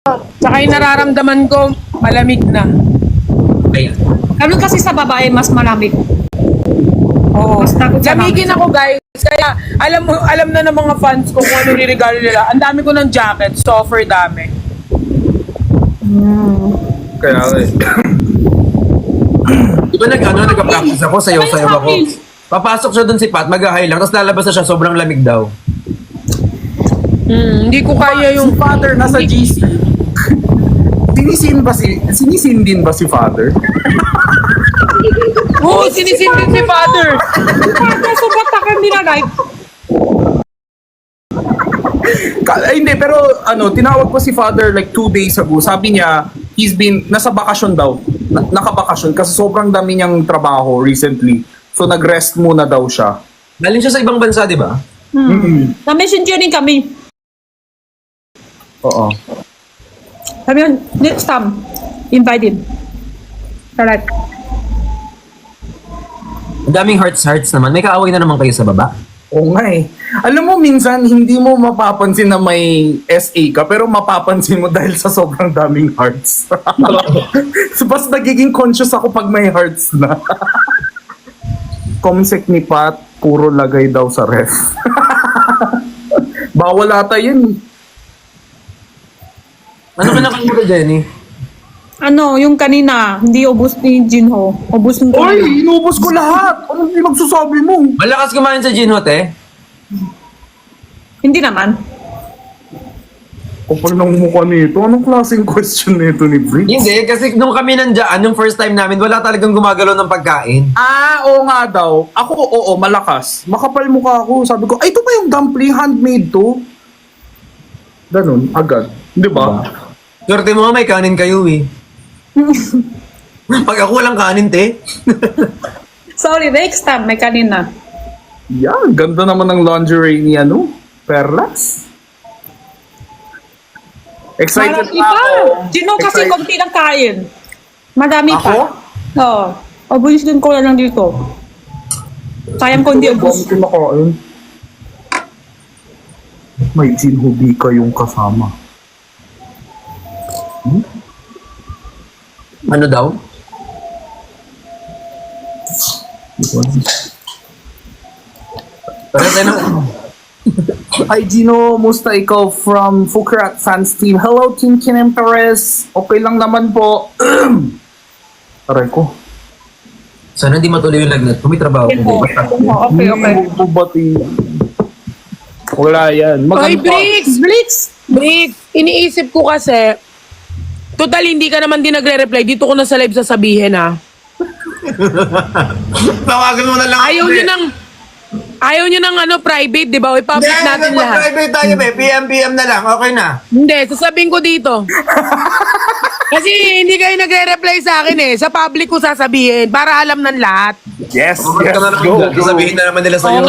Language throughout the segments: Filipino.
Tsaka yung nararamdaman ko, malamig na. Ayan. Ganun kasi sa babae, mas malamig. Oo. Mas takot sa Lamigin ako, guys. Kaya alam na ng mga fans ko kung ano regalo nila. Ang dami ko ng jacket, so offer dami. Kaya Di ba nagka-practice ako, sayaw-sayaw ako. Papasok siya dun si Pat, mag-high lang, tapos lalabas na siya, sobrang lamig daw. Hindi ko kaya yung... yung father nasa GC. Sinisin din ba si father? Oo, sinisin din si father. So, ba't takang dinagay? Hindi, pero tinawag ko si father like 2 days ago. Sabi niya, nasa bakasyon daw. Nakabakasyon kasi sobrang dami niyang trabaho recently. So nag-rest muna daw siya. Galing siya sa ibang bansa, di ba? Na-messenger din kami. Oo. Sabi yun, next time, invite him. Alright. Ang daming hearts naman. May kaaway na naman kayo sa baba. Oo nga eh. Alam mo, minsan hindi mo mapapansin na may SA ka, pero mapapansin mo dahil sa sobrang daming hearts. So, basta nagiging conscious ako pag may hearts na. Comsec ni Pat, puro lagay daw sa ref. Bawal ata yun. Ano ka nakalimutan, Jenny? Ano, yung kanina, hindi ubus ni Jinho. Ubus ng kanina. Oy, inubos ko lahat. Anong pinagsasabi mo? Malakas kumain sa Jinhot eh. Hindi naman. Kapal ng mukha nito. Anong klaseng question nito ni Briggs? Hindi, kasi nung kami nandiyan, yung first time namin, wala talagang gumagalaw ng pagkain. Oo nga daw. Ako, oo, malakas. Makapal mukha ako. Sabi ko, ay, ito ba yung dumpling handmade to? Ganun, agad. Di ba? Swerte mo nga may kanin kayo eh. Pag ako walang kanin, te. Sorry, next time, may kanina. Yeah, ganda naman ng lingerie ni Perlas. Excited Marami na pa. ako. Jinho kasi Excited. konti lang kain. Madami Ako? pa. Oo. Ubus din ko lang dito. Sayang ko hindi ubus. Dami ko nakain. May Jinhubi kayong kasama. Ano daw? Pero tayo Hi Gino, musta ikaw from Fukrat fans team? Hello Team Kinem Perez. Okay lang naman po. Aray ko. sana di matuloy yung lagnat. Kung may trabaho ko. Okay. Bubati. Wala yan. Ay, Briggs! Blitz! Iniisip ko kasi, total hindi ka naman din nagre-reply. Dito ko na sa live sasabihin, ha. Tawagan mo na lang. Ayaw nyo ng private, di ba? I-public natin lahat. Private tayo, be. PM na lang. Okay na. Hindi, sasabihin ko dito. Kasi hindi kayo nagre-reply sa akin eh. Sa public ko sasabihin para alam ng lahat. Yes, Okay yes. ka na lang. Go, go. Sabihin na naman nila O sa'yo.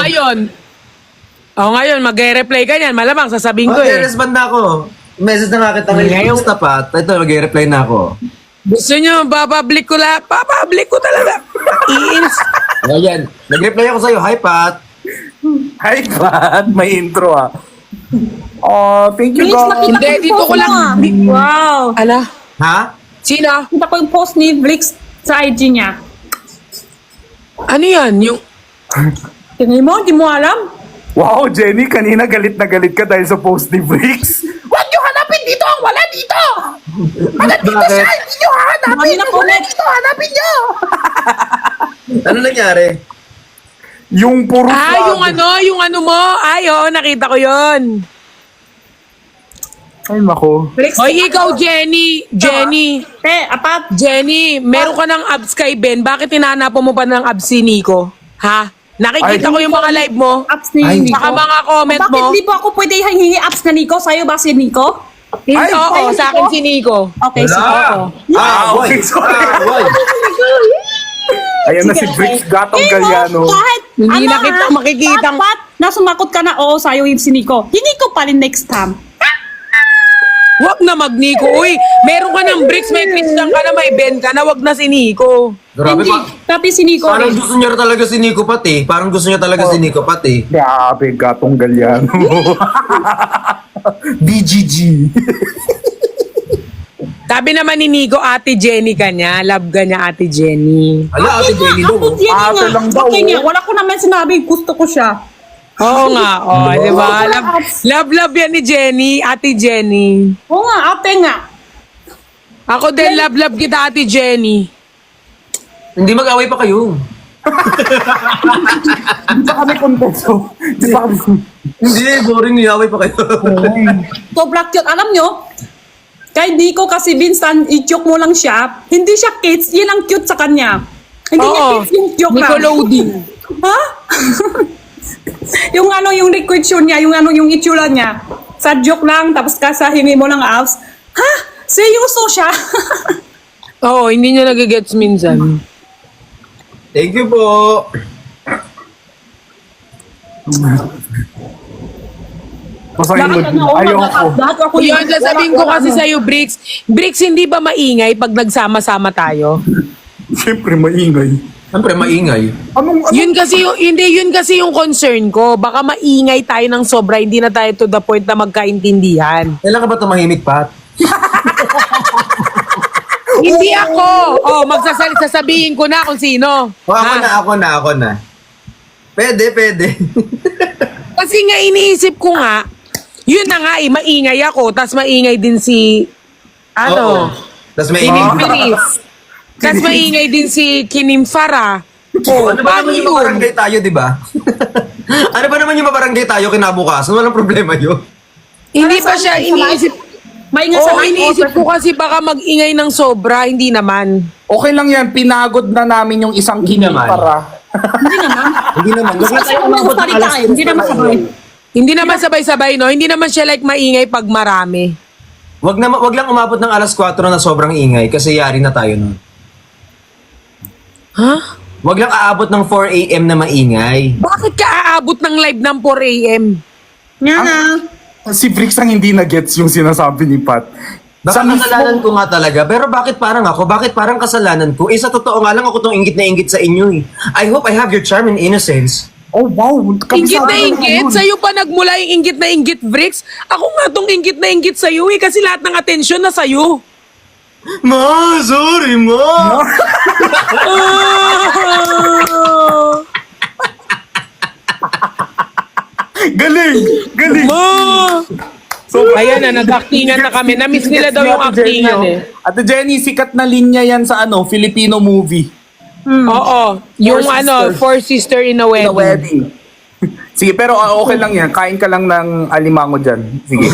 ngayon, magre-reply ka niyan. Malamang sasabihin ko Okay, eh. respond na ako. Message na nga kita Ngayon. ngayon. Gusto pa. Ito, mag-reply na ako. Gusto nyo, papublic ko lahat. Papublic ko talaga. I-ins. Ayan. Nag-reply ako sa'yo. Hi, Pat. Hi, Pat. May intro Oh, thank you, Blitz, God. nakita Hindi, ko yung dito post ko lang- mo, ah. Wow. Ala, Ha? sino? Kita ko yung post ni Blix sa IG niya. Ano yan? Yung... Tingin mo, hindi mo alam? Wow, Jenny, kanina galit na galit ka dahil sa post ni Briggs. Huwag niyo hanapin dito! Wala dito! Wala dito Bakit? siya! Hindi niyo hanapin! Marami na Wala comment. dito! Hanapin niyo! Ano nangyari? Yung puro yung ano mo. Ay, oo, nakita ko yon. Ay, nako. Blix. Hoy, ikaw, Jenny. Apat. Jenny, meron ka ng abs kay Ben. Bakit hinahanapan mo pa ng abs si Nico? Ha? Nakikita Ay. ko yung mga live mo. Apps ni Ay, Nico. Saka mga comment Bakit mo. di po ako pwede hingi apps na Nico? Sa'yo ba si Nico? Ay, Oo, sa akin si Nico. Okay, sige. okay, sorry. Ayan na si Briggs Gatong Galliano. Kahit Hindi na kita makikitang- Dapat na sumakot ka na, oo, sa'yo yung si Nico. Hingi ko pa rin next time. Huwag na mag-Nico. Uy, meron ka ng bricks, may Christian ka na, may Ben ka na, wag na si Nico. Grabe Hindi. pa. Tapi si Nico Parang rin. gusto niya talaga si Nico pati. Parang gusto niya talaga si Nico pati. Grabe, Gatong Galliano. DGG. Sabi naman ni Nico, Ate Jenny ka niya. Love ka niya, Ate Jenny. Ala, Ate Jenny daw. Ate Jenny Ate nga. lang daw, Okay oh. nga. Wala ko naman sinabi. Gusto ko siya. Oo nga, di ba? Love yan ni Jenny, Ate Jenny. Oo nga, ate nga. Ako din, love kita, Ate Jenny. Hindi mag-away pa kayo. Hindi pa kami kontesto. Hindi pa kami... Hindi, boring. Away pa kayo. Sobrang cute. Alam nyo, kay Nico kasi Vincent, i-joke mo lang siya. Hindi siya kids, yun ang cute sa kanya. Hindi niya Oo, kids yung joke lang. Nickelodeon. Ha? yung ano, yung liquidation niya, yung ano, yung itsura niya. Sa joke lang, tapos kasahingi mo ng abs. Ha? Seryoso siya? Oo, hindi niya nagigets minsan. Thank you po. Masakit mo. Ayoko. Bakit ako Yun, sasabihin ko kasi sa'yo, Bricks. Bricks, hindi ba maingay pag nagsama-sama tayo? Siyempre, maingay. Siyempre, maingay. Anong... Yun kasi yung, hindi, yun kasi yung concern ko. Baka maingay tayo ng sobra, hindi na tayo to the point na magkaintindihan. Kailan ka ba tumahimik, Pat? Hindi ako. Oh, sasabihin ko na kung sino. O, Ha? ako na. Pwede. Kasi nga iniisip ko nga, yun na nga maingay ako, tas maingay din si, Oo. Tapos may Kinim tas maingay din si Kinim Farah. Oh, Ano ba paano naman yung yun? mabarangay tayo, di ba? Ano ba naman yung mabarangay tayo kinabukasan? Walang problema yun. Hindi pa siya iniisip. Maingay sa Oo, iniisip ko kasi baka mag-ingay ng sobra, hindi naman. Okay lang yan, pinagod na namin yung isang Hindi kinim naman. para... Hindi naman. Wag na tayo umabot ng alas Hindi naman sabay. Hindi naman sabay-sabay, no? Hindi naman siya like maingay pag marami. Wag lang umabot ng alas 4 na sobrang ingay kasi yari na tayo nun. Ha? Wag lang aabot ng 4 a.m. na maingay. Bakit ka aabot ng live ng 4 a.m.? Nga nga. Si Bricks ang hindi na-gets yung sinasabi ni Pat. Baka kasalanan ko nga talaga, pero bakit parang ako? Bakit parang kasalanan ko? Sa totoo nga lang ako tong ingit na ingit sa inyo eh. I hope I have your charm and innocence. Oh, wow. Inggit na Kabisado inggit? yun. Sa'yo pa nagmula yung inggit na inggit, Bricks? Ako nga tong inggit na inggit sa'yo eh, kasi lahat ng atensyon na sa'yo. Ma, sorry ma! Galing! Galing! Ma! So, Ayan na, nag-actingan na kami. Na-miss nila daw yung actingan eh. Ate Jenny, sikat na linya yan sa Filipino movie. Oo. Yung Sister. Four Sister in a The Wedding. wedding. Sige, pero okay lang yan. Kain ka lang ng alimango dyan. Sige.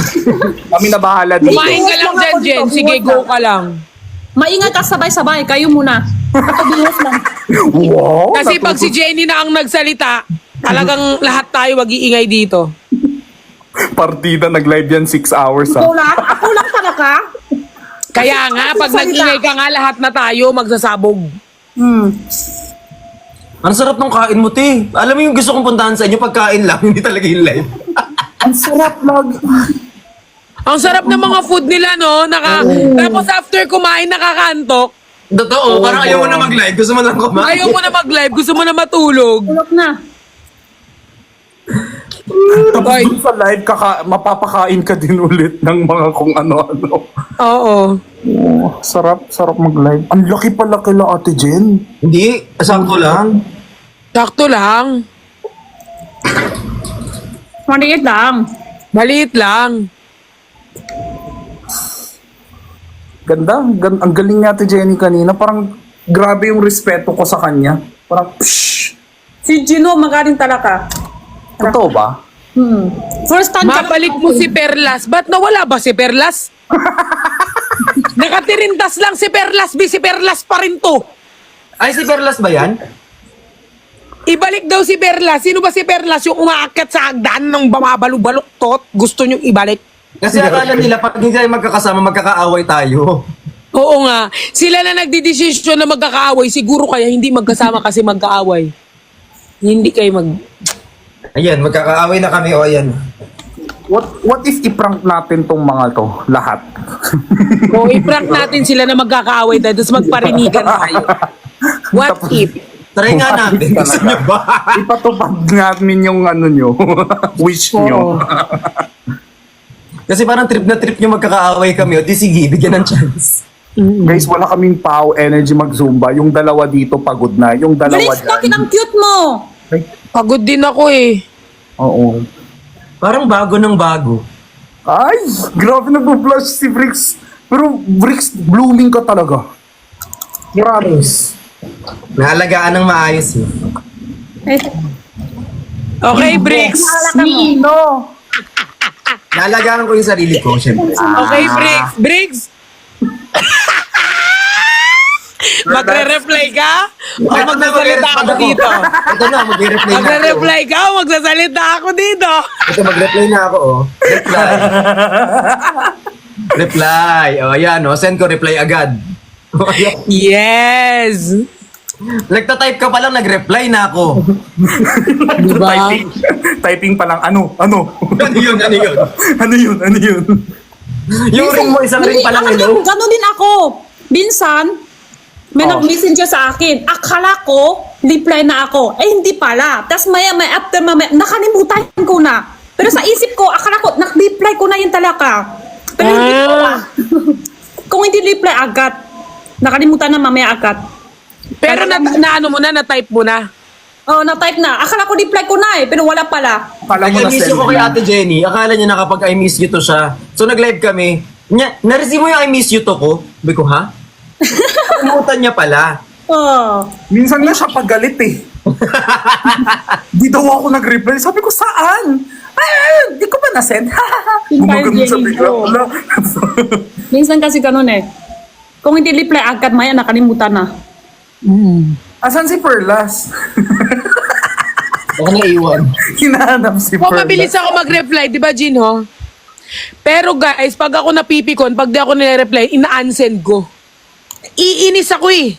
Kami na bahala dito. Kumain ka lang dyan, Jen. Sige, go ka lang. Maingay ka sabay-sabay. Kayo muna. Nakabihos lang. Wow! Kasi pag si Jenny na ang nagsalita, talagang lahat tayo mag-iingay dito. Partida, nag-live yan 6 hours ha. Ako lang talaga. Kaya nga, pag nag-ingay ka nga, lahat na tayo magsasabog. Ang sarap ng kain mo, te. Alam mo yung gusto kong puntahan sa inyo, pagkain lang, hindi talaga yung live. Ang sarap lagi. Ang sarap ng mga food nila, no? Tapos after kumain, nakakaantok. Totoo, parang ayaw mo na mag-live, gusto mo lang kumain. Ayaw mo na mag-live, gusto mo na matulog. Tulog na. Tapos Ay. dun sa live, mapapakain ka din ulit ng mga kung ano-ano. Oo. Oh, sarap mag-live. Ang laki pala kila Ate Jen. Hindi, sakto lang. Sakto lang. Maliit lang. Maliit lang. Ganda. Ang galing ni Ate Jenny kanina. Parang grabe yung respeto ko sa kanya. Parang, pshh. Si Gino, magaling talaga. Totoo ba? First time ka Mabalik mo si Perlas. Ba't nawala ba si Perlas? Nakatirintas lang si Perlas. Si Perlas pa rin to. Ay, si Perlas ba yan? Ibalik daw si Perlas. Sino ba si Perlas? Yung umaakyat sa hagdan ng bumabalo-baluktot. Gusto niyong ibalik? Kasi akala nila, pag hindi tayo magkakasama, magkakaaway tayo. Oo nga. Sila na nagdidesisyon na magkakaaway. Siguro kaya hindi magkasama kasi magkaaway. Hindi kayo Ayan, magkakaaway na kami, o ayan. What if i-prank natin tong mga to? Lahat. O i-prank natin sila na magkakaaway tayo tapos magparinigan tayo. What if? Try nga natin, gusto niyo ba? Ipatupad namin yung ano nyo. Wish nyo. Kasi parang trip na trip nyo magkakaaway kami, o di sige, bigyan ng chance. Guys, wala kaming pow energy mag-zumba. Yung dalawa dito pagod na. Yung dalawa Bricks, bakit dyan. ang cute mo? Ay, Pagod din ako eh. oo. Parang bago ng bago. Ay, grabe nag-blush si Bricks. Pero Bricks, blooming ka talaga. Promise. Naalagaan ng maayos eh. Eh, Okay, Bricks. Sino? Naalagaan ko yung sarili ko, syempre. Okay, Bricks. Bricks! Magre-reply ka? O magsasalita ako dito? Ito na, mag-reply na ako. Magre-reply ka o magsasalita ako dito? Ito, mag-reply na ako, oh. Reply. Reply. O, yan, oh. Send ko reply agad. O, ayan. Yes! Nagta-type ka pa lang, nag-reply na ako. Diba? Typing pa lang, ano? Ano yun, ano yun? Ano yun? Ano yun? Yung ring mo, isang ring pa lang, hello? Gano'n din ako. Minsan, may Oh. nag-messenger sa akin. Akala ko, reply na ako. Eh, hindi pala. Tapos after nakalimutan ko na. Pero sa isip ko, akala ko, nag-reply ko na yun talaga. Pero hindi pala. Kung hindi reply agad, nakalimutan na mamaya agad. Pero ano mo na, na-type mo na. Oh, na-type na. Akala ko reply ko na eh, pero wala pala. Pala mo I na miss you ko kay Ate Jenny. Akala niya na kapag I miss you to siya. So nag-live kami. Na-receive mo yung I miss you to ko? Sabi ko, ha? Kalimutan niya pala. Oh. Minsan nga siya pagalit eh. Di daw ako nag-reply. Sabi ko, saan? Ay, di ko ba na-send? Gumagano sa Jenny bigla. ko. Wala. Minsan kasi ganun eh. Kung hindi reply agad, maya nakalimutan na. Asan si Perlas? Baka naiwan. Hinahanap si Kung Perlas. mabilis ako mag-reply, di ba, Jinho? Pero guys, pag ako napipikon, pag di ako nire-reply, ina-unsend ko. Iinis ako eh.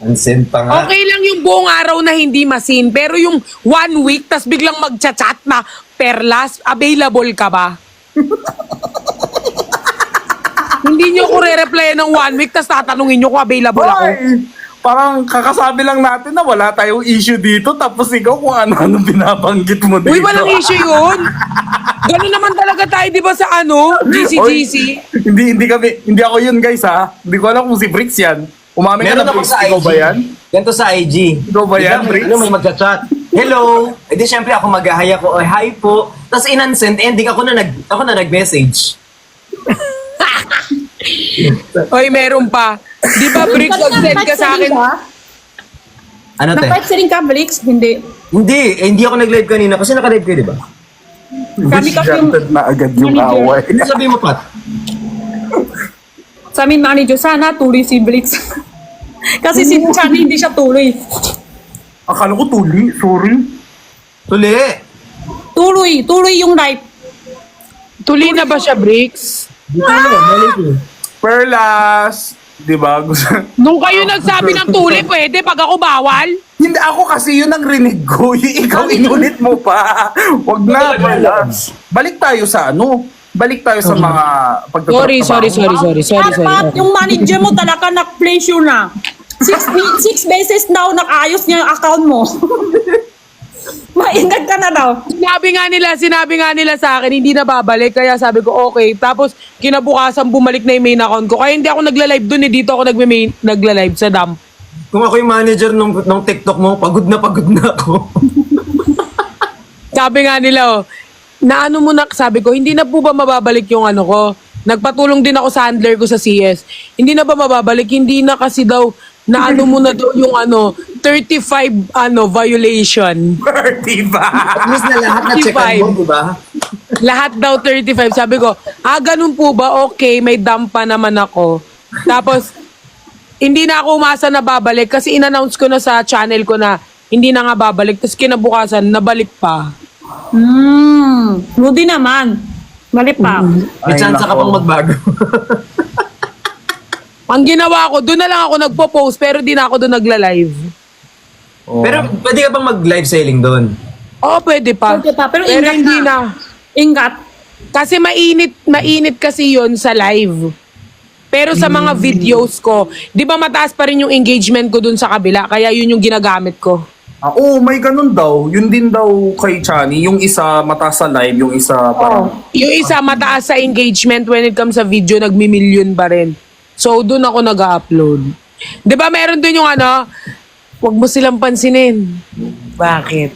Unsend pa nga. Okay lang yung buong araw na hindi masin, pero yung 1 week, tas biglang magchat-chat na, Perlas, available ka ba? Hindi nyo ko re-replyan ng 1 week, tas tatanungin nyo kung available ako. Ay, parang kakasabi lang natin na wala tayong issue dito tapos ikaw kung ano-ano binabanggit mo dito. Uy, walang issue yun. Ganun naman talaga tayo, di ba, sa GC-GC? Oy, hindi ako yun guys ha. Hindi ko alam kung si Bricks yan. Umamin ka Meron na ako Bricks, sa ikaw IG. ba yan? Ganito sa IG. Ikaw ba yan, Biglang Bricks? may magchat-chat. Hello! E di syempre ako mag-hi ako. Oy, hi po. Tapos in-unsend, ending ako na nag-message. Oy, meron pa. Di ba, Bricks, nag-send ka sa akin? Ano te? Nag-type si rin ka, Bricks? Hindi. Hindi ako nag-live kanina kasi naka-live kayo, di ba? Kami kasi yung Disjointed na agad yung manager. away. Ano sabi mo, Pat? sa amin manager, sana tuloy si Bricks. Kasi si Chani hindi siya tuloy. Akala ko tuli, sorry. Tuli! Tuloy yung life. Tuloy na ba siya, Bricks? Dito na, balik eh. Perlas! Di ba? Nung kayo nagsabi ng tuloy, pwede pag ako bawal? Hindi ako kasi yun ang rinig ko. Ikaw inulit mo pa. Wag na, Perlas. Balik tayo sa Balik tayo sa mga pagtatrabaho. Sorry. Yung manager mo talaga na-place yun na. 6 beses daw nakayos niya yung account mo. Maingat ka na daw. Sinabi nga nila sa akin, hindi na babalik. Kaya sabi ko, okay. Tapos, kinabukasan bumalik na yung main account ko. Kaya hindi ako nagla-live dun eh. Dito ako nagla-live sa dump. Kung ako yung manager nung TikTok mo, pagod na ako. Sabi nga nila, naano mo na, sabi ko, hindi na po ba mababalik yung ano ko? Nagpatulong din ako sa handler ko sa CS. Hindi na ba mababalik? Hindi na kasi daw, naano mo na daw yung 35 violation. 30 ba? At least na lahat na checkan mo, di ba? Lahat daw 35. Sabi ko, ganun po ba? Okay, may dump pa naman ako. Tapos, hindi na ako umasa na babalik kasi in-announce ko na sa channel ko na hindi na nga babalik. Tapos kinabukasan, nabalik pa. Rudy naman. Mali pa. May chance ka pang magbago. Ang ginawa ko, doon na lang ako nagpo-post pero di na ako doon nagla-live. Pero pwede ka bang mag-live selling doon? Oo, pwede pa. Pwede pa, pero pero ingat hindi na. na. Ingat. Kasi mainit kasi yon sa live. Pero sa mga videos ko, di ba mataas pa rin yung engagement ko dun sa kabila, kaya yun yung ginagamit ko. May ganun daw. Yun din daw kay Chani. Yung isa mataas sa live, yung isa parang... Yung isa mataas sa engagement when it comes sa video, nagmi-million pa rin. So, doon ako nag-upload. Di ba meron doon yung ano, huwag mo silang pansinin. Bakit?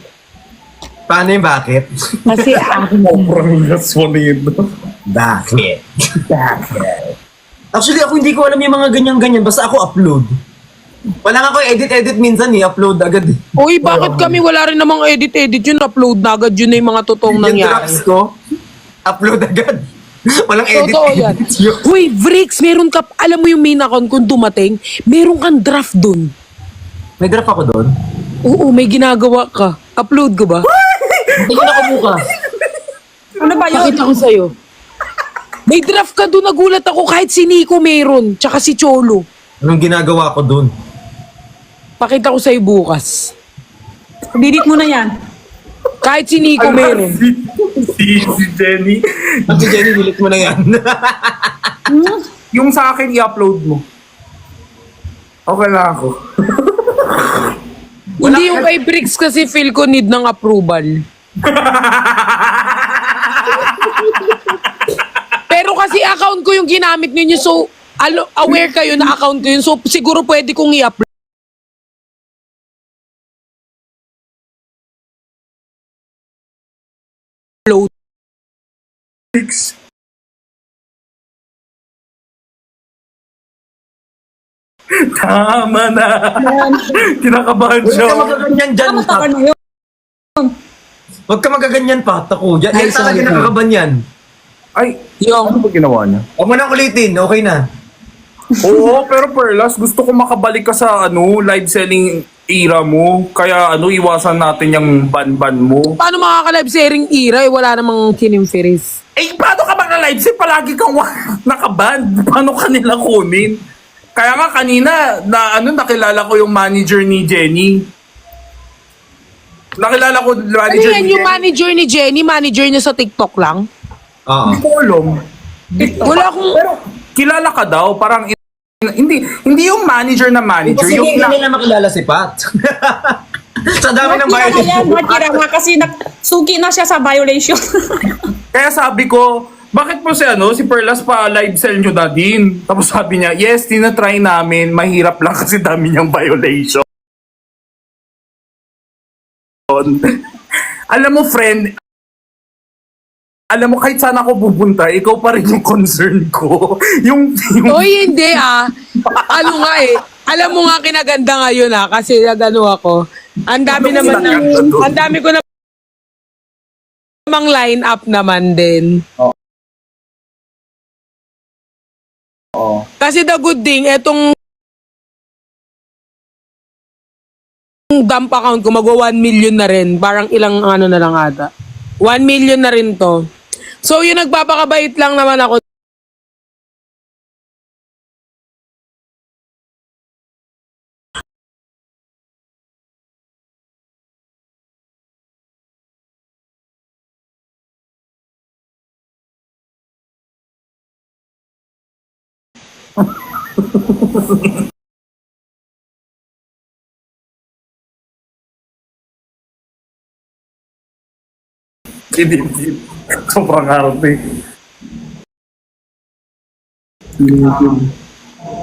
Paano yung bakit? Kasi ako. Sobrang gaswanido. Bakit? Actually, ako hindi ko alam yung mga ganyan-ganyan. Basta ako upload. Wala nga ako edit-edit minsan upload agad. Uy, bakit kami wala rin namang edit-edit yun? Upload na agad yun na yung mga totoong Yung nangyari. drafts ko, upload agad. Walang edit. Totoo yan. Uy, Vrix, meron ka, alam mo yung main account kung dumating, meron kang draft dun. May draft ako doon. Oo, may ginagawa ka. Upload ko ba? Hindi ko nakabuka. Ano ba yun? Pakita ko sa'yo. May draft ka dun, nagulat ako kahit si Nico meron, tsaka si Cholo. Anong ginagawa ko doon? Pakita ko sa'yo bukas. Delete mo na yan. Kahit si Nico meron. Si Jenny. Ate Jenny, delete mo na yan. Yung sa akin, i-upload mo. Okay lang ako. Hindi yung kay Bricks kasi feel ko need ng approval. Pero kasi account ko yung ginamit ninyo, so aware kayo na account ko yun, so siguro pwede kong i-upload. Tama na. Kinakabahan Huwag siya. ka magaganyan dyan, Tama Pat. ka na yun. Huwag ka magaganyan, Pat. Ako, yan Ay, talaga sorry. nakakaban yan. Ay, Yung, ano ba ginawa niya? Huwag mo na ulitin, okay na. Oo, pero Perlas, gusto ko makabalik ka sa live selling era mo. Kaya iwasan natin yung ban-ban mo. paano makaka-live sharing era, eh, wala namang kinimferis. Eh, paano ka live sell? Palagi kang nakaban. Paano ka nila kunin? Kaya nga kanina, nakilala ko yung manager ni Jenny. Nakilala ko yung Ano manager yan, ni yung Jenny. manager ni Jenny, manager niya sa TikTok lang? Oo. Hindi ko alam. Wala akong... Pero kilala ka daw, parang hindi yung manager na manager, Kasi yung hindi nila makilala si Pat. Sa dami ng Nakira na yan, violation. nakira na kasi suki na siya sa violation. Kaya sabi ko, bakit po si Perlas pa live sell nyo na din? Tapos sabi niya, yes, tinatry namin, mahirap lang kasi dami niyang violation. Alam mo friend, kahit saan ako pupunta, ikaw pa rin yung concern ko. yung Oy, hindi Ano nga alam mo nga kinaganda ngayon kasi nagano ako. Ang dami Ano naman kinaganda doon? ang dami ko namang line up naman din. Kasi the good thing, etong dump account ko, magwa 1 million na rin. Parang ilang ano na lang ata. 1 million na rin to. So, yung nagpapakabait lang naman ako. sobrang arte.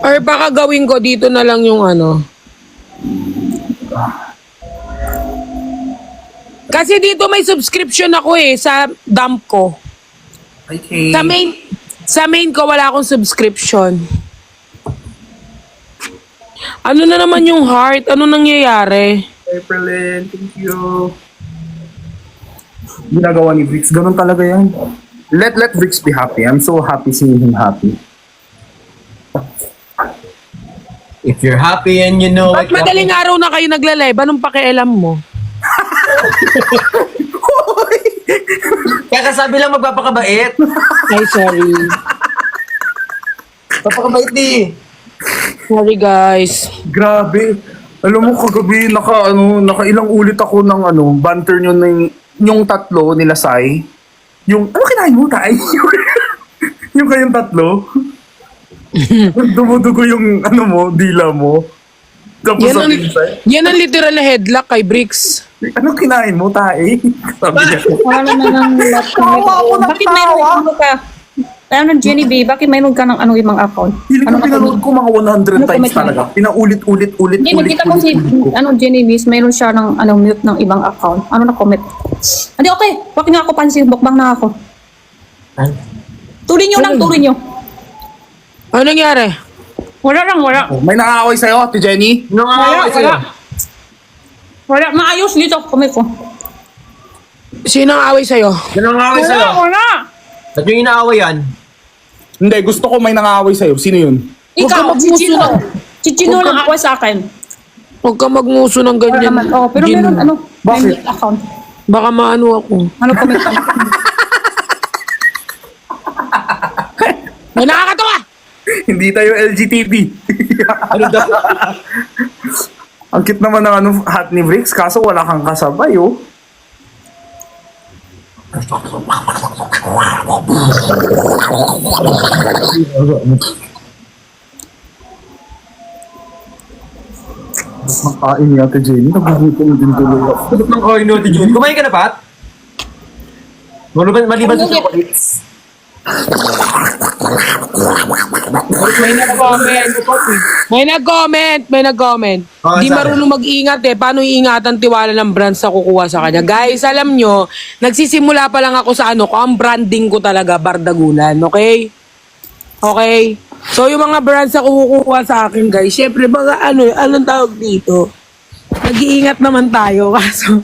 Or baka gawin ko dito na lang yung ano. Kasi dito may subscription ako sa dump ko. Okay. Sa main ko wala akong subscription. Ano na naman yung heart? Ano nangyayari? April, thank you. Ginagawa ni Bricks, ganun talaga yan. Let Bricks be happy. I'm so happy seeing him happy. If you're happy and you know Ba't madaling araw na kayo nagla-live? Anong pakialam mo? Kaya kasabi lang magpapakabait. Ay, sorry. Papakabait di. Sorry, guys. Grabe. Alam mo, kagabi, nakailang ulit ako ng banter nyo yung tatlo nila, Sai. Yung, kinain mo, Tay? yung kayong tatlo. Dumudugo yung, dila mo. Tapos sabi ni Sai, Yan ang literal na headlock kay Bricks. ano kinain mo, Tay? Sabi niya. Wala na ng Tawa ako ng Bakit tawa. meron ka? Kaya ng Jenny B, bakit mayroon ka ng ibang account? Feeling ko pinanood ko mga 100 Ano times comment mo? talaga. Pinaulit-ulit-ulit. Hindi, nakita ko si, Jenny B, mayroon siya ng, mute ng ibang account. Ano na comment? Hindi, okay. Bakit nga ako pansin, bukbang na ako. Tuloy nyo lang, tuloy nyo. Ano nangyari? Wala lang, wala. May nakaaway sa'yo, Ate Jenny? Wala, wala. Wala, maayos dito, comment ko. Sino ang away sa'yo? Yan ang away sa'yo. Wala. At yung inaaway yan, Hindi, gusto ko may nakaaway sa'yo. Sino yun? Huwag ka Ikaw, magmuso si Chino. na. Si Chino lang ako sa akin. Huwag ka magmuso ng Wala ganyan. naman. Oh, pero meron, may Bakit? mute account. Baka maano ako. Ano comment ko? May nakakatawa! Hindi tayo LGTB. ano daw? Ang cute naman ng hat ni Bricks, kaso wala kang kasabay, oh. Makain ni Ate Jenny, nagugutom din tuloy ako. Tulog ng kain no, Tijun. Kumain ka na, Pat? Maliban sa chocolates. May nag-comment. Oh, Di sabi? marunong mag-ingat eh. Paano iingatan tiwala ng brand sa kukuha sa kanya? Guys, alam nyo, nagsisimula pa lang ako sa ano ko, ang branding ko talaga, Bardagulan. Okay? Okay? So, yung mga brands na kumukuha sa akin, guys, syempre, mga anong tawag dito? Nag-iingat naman tayo. Kaso,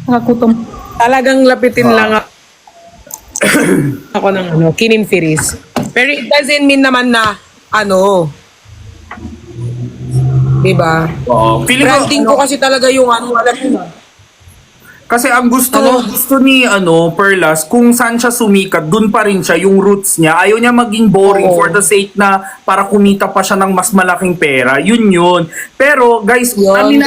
Nakakutom. talagang lapitin lang ako ng kininfiris. Pero it doesn't mean naman na, diba? Feeling Branding ko kasi talaga yung alam mo. Kasi ang gusto ni Perlas, kung saan siya sumikat, dun pa rin siya, yung roots niya. Ayaw niya maging boring Oo. for the sake na para kumita pa siya ng mas malaking pera. Yun. Pero guys, Yun.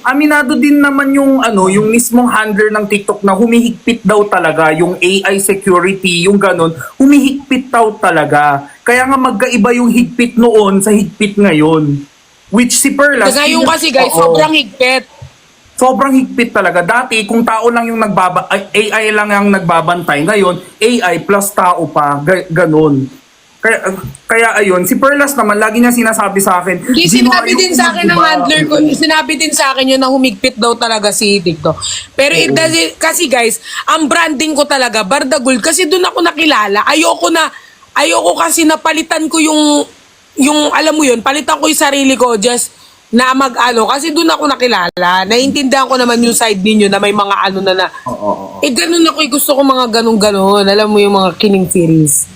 aminado din naman yung mismong handler ng TikTok na humihigpit daw talaga yung AI security, yung ganon, humihigpit daw talaga. Kaya nga magkaiba yung higpit noon sa higpit ngayon. Which si Perlas... Ngayon kasi guys, Oo. sobrang higpit. Sobrang higpit talaga. Dati, kung tao lang yung AI lang ang nagbabantay. Ngayon, AI plus tao pa. Ganon. Kaya ayun, si Perlas naman, lagi niya sinasabi sa akin. Hindi, "Gino, sinabi ayoko din sa akin ng diba?" handler ko, sinabi din sa akin yun na humigpit daw talaga si TikTok. Pero it doesn't, kasi guys, ang branding ko talaga, Bardagul, kasi doon ako nakilala. Ayoko kasi napalitan ko yung alam mo yun, palitan ko yung sarili ko just na kasi doon ako nakilala. Naiintindihan ko naman yung side ninyo na may mga na Oo. ganun ako, gusto ko mga ganun. Alam mo yung mga kining series.